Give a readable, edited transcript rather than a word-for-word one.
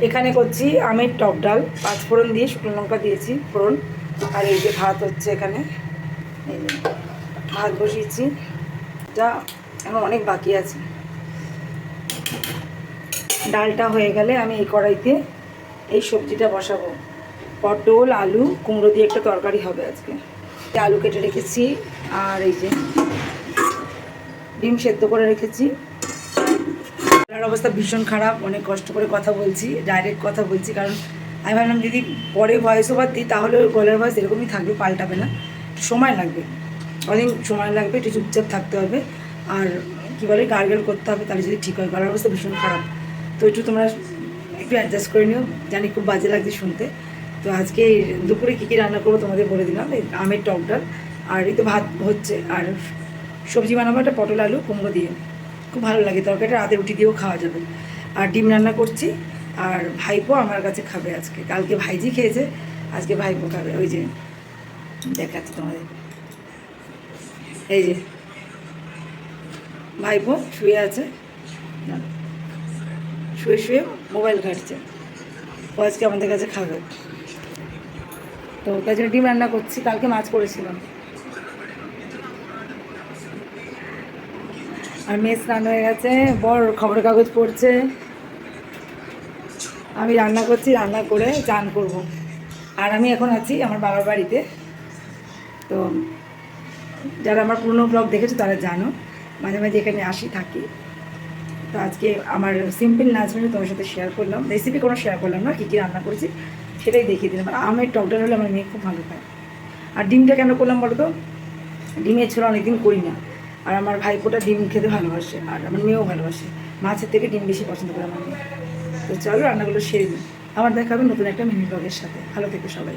এখানে করছি আমের টক ডাল, 5 ফোড়ন দিয়ে শুকনো লঙ্কা দিয়েছি ফোড়ন। আর এই যে ভাত হচ্ছে এখানে, এই যে ভাত বসিয়েছি, যা এখন অনেক বাকি আছে। ডালটা হয়ে গেলে আমি এই কড়াইতে এই সবজিটা বসাবো। পটল আলু কুমড়ো দিয়ে একটা তরকারি হবে আজকে। আলু কেটে রেখেছি, আর এই যে ডিম সেদ্ধ করে রেখেছি। গলার অবস্থা ভীষণ খারাপ, অনেক কষ্ট করে কথা বলছি, ডাইরেক্ট কথা বলছি, কারণ আমি ভাবলাম যদি পরে ভয়েস ওভার দিই তাহলে গলার ভয়েস এরকমই থাকবে, পাল্টাবে না, সময় লাগবে, অনেক সময় লাগবে, একটু চুপচাপ থাকতে হবে, আর কী বলে গার্গেল করতে হবে, তাহলে যদি ঠিক হয়। গলার অবস্থা ভীষণ খারাপ, তো একটু তোমরা একটু অ্যাডজাস্ট করে নিও, জানি খুব বাজে লাগছে শুনতে। তো আজকে দুপুরে কী কী রান্না করবো তোমাদের বলে দিলাম, এই আমের টক ডাল, আর এই তো ভাত হচ্ছে, আর সবজি বানাবো একটা পটল আলু কুমড়ো দিয়ে, খুব ভালো লাগে তরকারিটা, রাতে রুটি দিয়েও খাওয়া যাবে। আর ডিম রান্না করছি, আর ভাইপো আমার কাছে খাবে আজকে, কালকে ভাইজি খেয়েছে, আজকে ভাইপো খাবে। ওই যে দেখাচ্ছি তোমাদের, এই যে ভাইপো শুয়ে আছে, শুয়ে শুয়ে মোবাইল ঘাটছে, ও আজকে আমাদের কাছে খাবে। তো তাই জন্য ডিম রান্না করছি, কালকে মাছ করেছিলাম। আর মেয়ে স্নান হয়ে গেছে, বড় খবরের কাগজ পড়ছে, আমি রান্না করছি, রান্না করে চান করব। আর আমি এখন আছি আমার বাবার বাড়িতে। তো যারা আমার পুরনো ব্লগ দেখেছো তারা জানো, মাঝে মাঝে এখানে আসি থাকি। তো আজকে আমার সিম্পল লাঞ্চ মেনু তোমার সাথে শেয়ার করলাম, রেসিপি কোনো শেয়ার করলাম না, কী কী রান্না করেছি সেটাই দেখিয়ে দিলাম। আর আমের টক ডাল হলে আমার মেয়ে খুব ভালো খায়। আর ডিমটা কেন করলাম বলো তো, ডিমের ছোলা অনেকদিন করি না, আর আমার ভাইপোটা ডিম খেতে ভালোবাসে, আর আমার মেয়েও ভালোবাসে, মাছের থেকে ডিম বেশি পছন্দ করে আমার মেয়ে। তো চলো রান্নাগুলো সেরে দিই, আবার দেখা হবে নতুন একটা মিনি ব্লগের সাথে। ভালো থেকো সবাই।